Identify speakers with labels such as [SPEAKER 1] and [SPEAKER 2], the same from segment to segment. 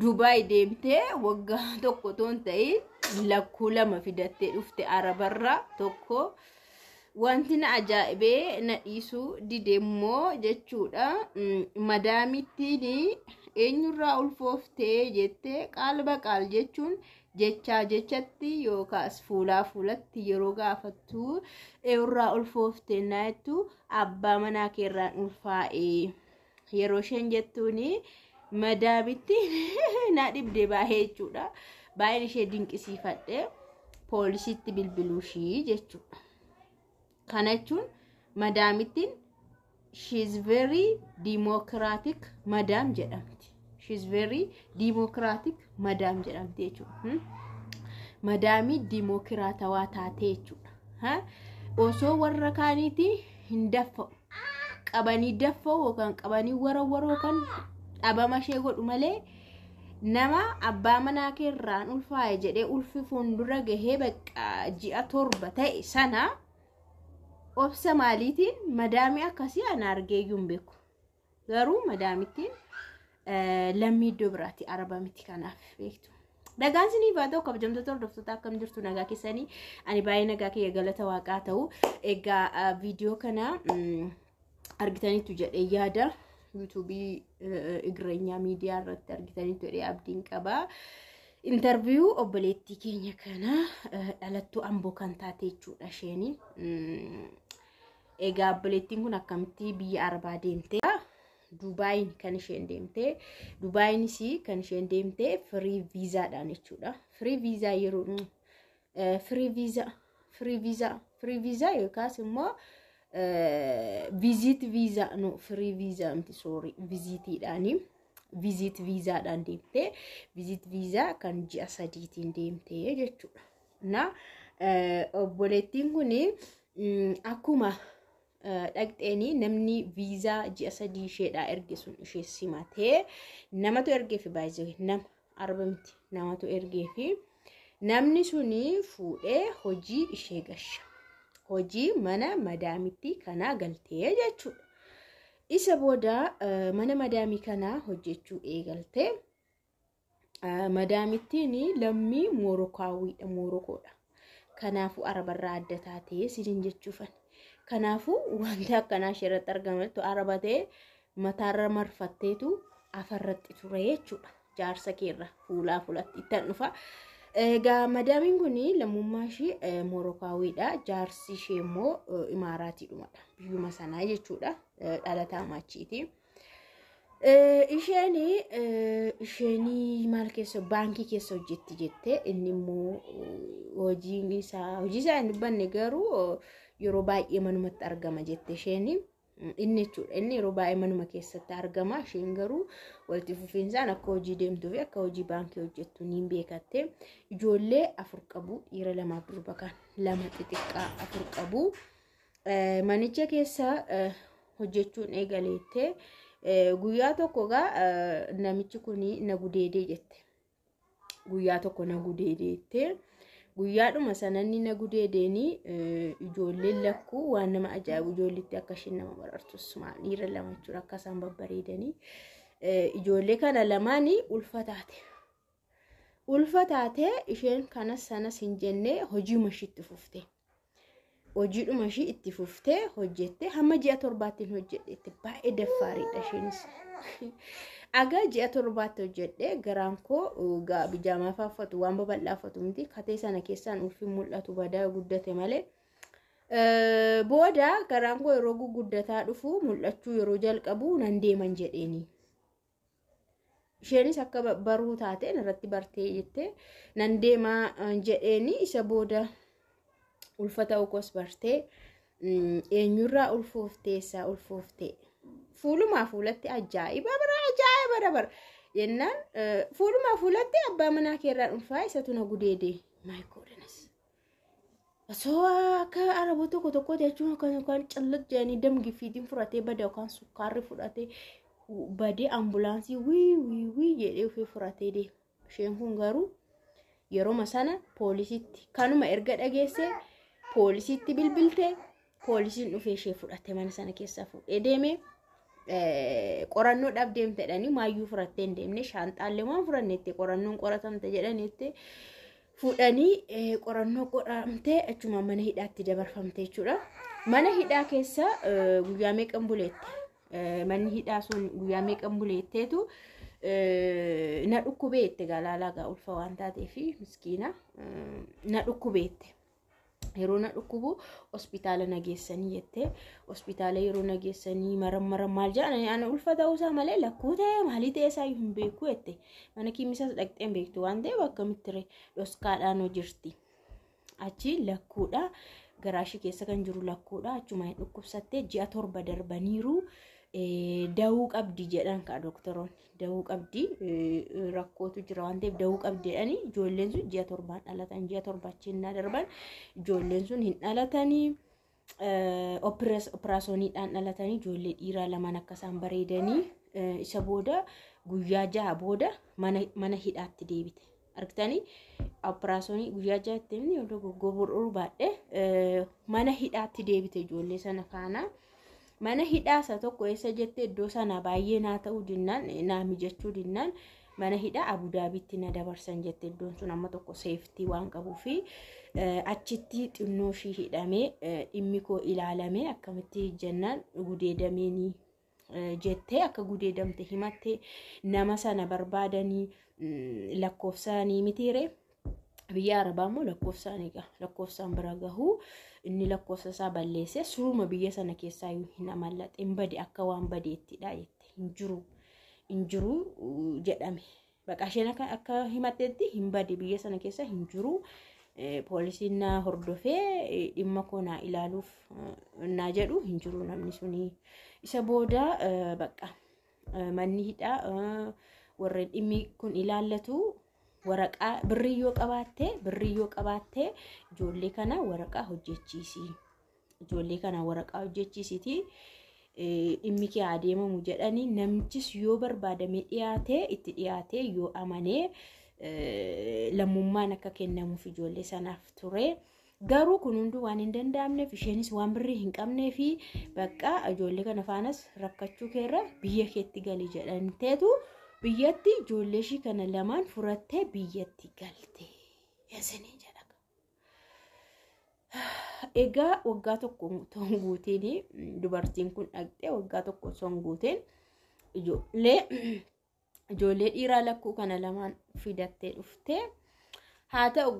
[SPEAKER 1] Dubai deemtee waggaa tokko toon ta'e lakkuu lama fidattee dhufte Arabarraa tokko wanti na ajaa'ibee na dhiisuu didemmoo jechuudha. Madaamittiin eenyurraa ulfooftee jettee qalba qaal jechuun jechaa jechatti yookaas fuulaa fuulatti yeroo gaafattu irraa ulfooftee naayettu abbaa manaa keerraan ulfaa'ee yeroo isheen jettuuni madaamittiin na dhibdee baay'ee jechuudha. Baay'een ishee dinqisiifadhe poolisiitti bilbiluushii jechuudha. Kana jechuun madaamittiin she's very democratic madam jedhamti. She's very democratic madam jedhamti jechuudha. Madaamii dimokiraatawaa taatee jechuudha. Osoo warra kaaniiti hin daffa'u. Qabanii daffa'u yookaan qabanii warra yookaan dhabama ishee godhu malee nama abbaa manaa keerraan ulfaa'e jedhee ulfi fuuldura gahee bakka ji'a 7 ta'e sana obsa maaliitiin madaamii akkasii ana argee yuun beeku. Garuu madaamittiin lammii iddoo biraatti Araba miti kanaaf beektu. Nagaan isiniif haa ta'u kabajamtoota hordoftoota akkam jirtu nagaa keessanii ani baay'ee nagaa kiyya galata waaqaa ta'u egaa viidiyoo kana argitaniitu jedhee yaada yuutuubii Igreenya miidiyaa irratti argitaniitu jedhee abdiin qaba. Interview obboleettii keenya kana dhalattuu Amboo kan taate jechuudha isheeni. Egaa obboleettiin kun akkamitti biyya Arabaa deemte Dubai kan isheen deemte Dubaiinis kan isheen deemte free viizaadhaan jechuudha. Free viizaa yeroo free visa yookaas immoo visit visa no free visa mti sorry visitiidhaani visit viizaadhaan deemte visit visa kan ji'a 3tiin deemte jechuudha. Na obboleettiin kun akkuma dhaqxeeni namni viizaa ji'a 3 isheedhaa erge sun ishee simatee namatu ergeefi baay'ee nama Araba miti namatu ergeefi namni suni fuudhee hojii ishee gasha. Hojii mana madaamitti kana galtee jechuudha. Isa booda mana madaamii kana hojjechuu eegalte madaamittiin lammii Moorokaawiidha Moorokoodha. Kanaafuu Arabarraa adda taatee sidin jechuufan. Kanaafuu wanta akkanaa isheerratti argamaltu Araba ta'e mataarra marfatteetu afarratti ture jechuudha. Jaarsa keerra fuulaa fuulatti ittan dhufa. Egaa madaamiin kun lammummaa ishee Moorokaawiidha. Jaarsi ishee immoo Imaaraatiidhumadha. Biyyuma sanaa jechuudha. Dhalataa machiiti. Isheen maal keessa baankii keessa hojjetti jettee inni immoo hojii isaa hin dubbanne garuu yeroo baay'ee manumatti argama jette isheen inni jechuudha. Inni yeroo baay'ee manuma keessatti argama. Isheen garuu walitti fufiinsaan akka hojii deemtuu fi akka hojii baankii hojjettu ni beekatte. Ijoollee 4 qabu dhiira 2 fi durba kan 2 xixiqqaa 4 qabu. Manicha keessa hojjechuun eegaleette guyyaa tokko namichi kun na gudeedee jette. Guyyaa tokko na gudeedeette. Guyyaadhuma sananni na gudeedeeni ijoolleen lakkuu waan nama ajaa'ibu ijoollitti akka isheen nama barartus maal dhiira 2 jechuudha akka isaan babbareedanii ijoollee kana lamaanii ulfataate isheen kanas sanas hin jenne hojiima ishiitti fufte. Hojiidhuma ishii itti fuftee hojjette hamma ji'a 7tiin hojjette baay'ee daffaariidha isheenis. Aga ji'a 7tti hojjette garaan koo bijaamaa faaffatu waan babal'aafatu miti katee sana keessaan ulfi mul'atu badaa guddate malee. Booda garaan koo yeroo guguddataa dhufu mul'achuu yeroo jalqabu nan deeman jedheeni. Isheenis akka baruu taateen irratti bartee jette nan deemaa jedheeni isa booda ulfata ukos bartee eenyurraa ulfoofteessaa ulfooftee fuulumaa fuulatti ajaa'iba bara jennaan fuulumaa fuulatti abbaa manaa keerraan ulfaa isatu na gudeedee my goodness. Osoo akka Araba tokko jechuun kan callat jedhanii damgifiitiin fudhatee bada yookaan sukkaarri fudhatee badee ambulaansii wii jedhee ofii fudhatee deema. Isheen kun garuu yeroo sana poolisiitti kanuma erga dhageesse poolisiitti bilbilte poolisiin dhufee ishee fudhatte mana sana keessaa fuudhee deeme qorannoo dhabdeemtedhani maayyuu furattee hin deemne shaanxaallee waan furannetti qorannoon qoratamte jedhanitti fuudhanii qorannoo qoramtee achuma mana hidhaatti dabarfamte jechuudha. Mana hidhaa keessa guyyaa meeqan buleette manni hidhaa sun guyyaa meeqan buleetteetu na dhukkubeette galaalaa ulfa waan taateefi miskiina na dhukkubeette. Yeroo na dhukkubu hospitaala nageessanii jette hospitaala yeroo nageessanii maram maal jedhan ana ulfa ta'uusaa malee lakkuu ta'e maalii ta'e isaa hin beeku jette mana kiimisaas dhaqxeen beektu waan ta'eef akkamitti dhoskaadhaan hojirti achi lakkuudha garaashii keessa kan jiru lakkuudha achuma dhukkubsattee ji'a 7 darbaniiru dawuu qabdi jedhan ka doktoroonni dawuu qabdi rakkootu jira waan ta'eef dawuu qabdi jedhanii ijoolleen sun ji'a 7 dhalatan ji'a 7 achinnaa darban ijoolleen sun hin dhalatanii operaasoniidhaan dhalatanii ijoollee dhiiraa lamaan akkasaan bareedanii isa booda guyyaa 6 booda mana hidhaatti deebite argitanii operaasonii guyyaa 6 ittiin yoo gogoboruu baadhee mana hidhaatti deebite ijoollee sana kaana mana hidhaa tokko eessa jette iddoo sana baay'ee naa ta'uu dinnaan naa mijachuu dinnaan mana hidhaa Abu Dhaabiitti na dabarsan jette iddoon sun amma tokko seeftii waan qabuufi achitti xinnoo shii hidhamee dhimmi koo ilaalamee akkamitti jennaan gudeedameenii jettee akka gudeedamte himatte nama sana barbaadanii lakkoofsaanii mitiire biyya Arabaa immoo lakkoofsaan bira gahuu inni lakkoofsa isaa balleesse suruma biyya sana keessaa hin amallaxe hin bade akka waan badeettidha jette hin jiru jedhame baqa isheen akka himattetti hin bade biyya sana keessa hin jiru poolisiin na hordofee dhimma koo na ilaaluuf na jedhu hin jiru namni suni isa booda baqa manni hidhaa warreen dhimmi kun ilaallatu waraqaa birriyyoo qabaattee ijoollee kana waraqaa hojjechiisiti dhimmi kee adeemamu jedhanii namichis yoo barbaadame itti dhiyaatee yoo amanee lammummaan akka kennamuuf ijoollee sanaaf ture garuu kun hunduu waan hin danda'amneef isheenis waan birrii hin qabneefi baqa ijoollee kana faanas rakkachuu keerra biyya keetti gali jedhanteetu biyyatti ijoollee ishii kana lamaan furattee biyyatti galte yaasanii jedha. Egaa waggaa tokko guuteen dubartiin kun dhaqxee waggaa tokko guuteen ijoollee dhiiraa lakkuu kana lamaan fidattee dhuftee haa ta'u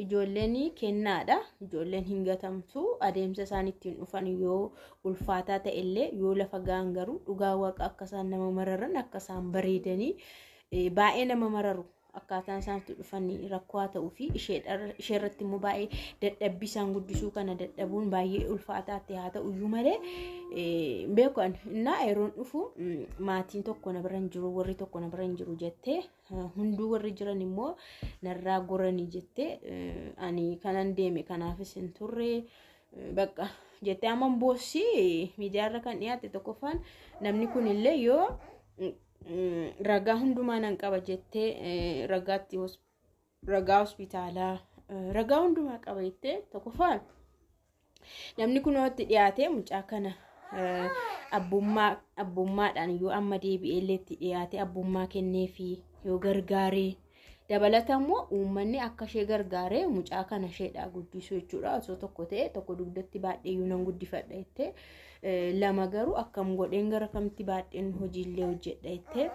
[SPEAKER 1] ijoolleen kennaadha ijoolleen hin gatamtu adeemsa isaan ittiin dhufan yoo ulfaataa ta'ellee yoo lafa gaan garuu dhugaa waaqa akka isaan nama mararan akka isaan bareedanii baay'ee nama mararu akkaataan isaanitti dhufanii rakkoo ta'uu fi isheerratti immoo baay'ee dadhabbii isaan guddisuu kana dadhabuun baay'ee ulfaataatti haa ta'u iyyuu malee beekan innaa yeroon dhufu maatiin tokko na bira hin jiru warri tokko na bira hin jiru jettee hunduu warri jiran immoo narraa goranii jettee ani kanan deeme kanaafis hin turre baqa jettee amman boossi miidiyaarra kan dhiyaate tokkoffaan namni kun illee yoo ragaa hundumaa nan qaba jettee ragaa hospitaalaa ragaa hundumaa qaba jettee tokkoffaan namni kun itti dhiyaate mucaa kana abbummaadhaan yoo amma deebi'eellee itti dhiyaate abbummaa kenneefi yoo gargaaree dabalatammoo uummanni akka ishee gargaaree mucaa kana isheedhaa guddisuu jechuudha osoo tokko ta'e tokko dugdatti baadheeyyuu nan guddifadha jettee lama garuu akkam godheen gara kamitti baadheen hojiillee hojjedha jettee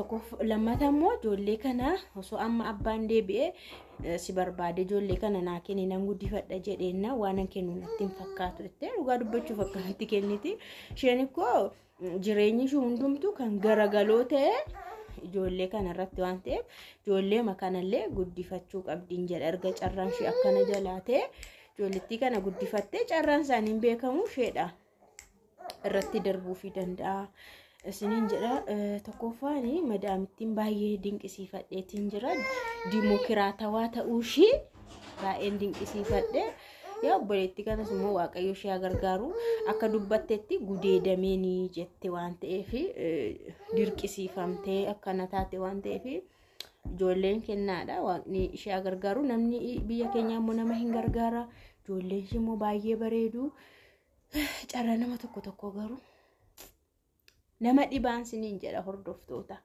[SPEAKER 1] tokko lammatammoo ijoollee kana osoo amma abbaan deebi'ee si barbaade ijoollee kana naa kenni nan guddifadha jedheenna waan kennu natti hin fakkaatu jettee dhugaa dubbachuuf akkamitti kenniti isheen ikkoo jireenyi ishee hundumtu kan garagaloo ta'e ijoollee kana irratti waan ta'eef ijoollee makanallee guddifachuu qabdiin jedha erga carraan ishee akkana jalaatee ijoollettii kana guddifattee carraan isaaniin beekamu isheedha irratti darbuu fi danda'a isiniin jedha tokkoffaan madaamittiin baay'ee dinqisiifadheetiin jira dimokiraatawaa ta'uu ishee baay'een dinqisiifadhe yaa obboleettii kanas immoo waaqayyo ishee gargaaru akka dubbatteetti gudeedameenii jette waan ta'eef dirqisiifamtee akkana taate waan ta'eef ijoolleen kennaadha waaqni ishee gargaaru namni biyya keenyaa immoo nama hin gargaara ijoolleen ishee immoo baay'ee bareedu carra nama tokko garuu nama dhibaan siniin jedha hordoftoota.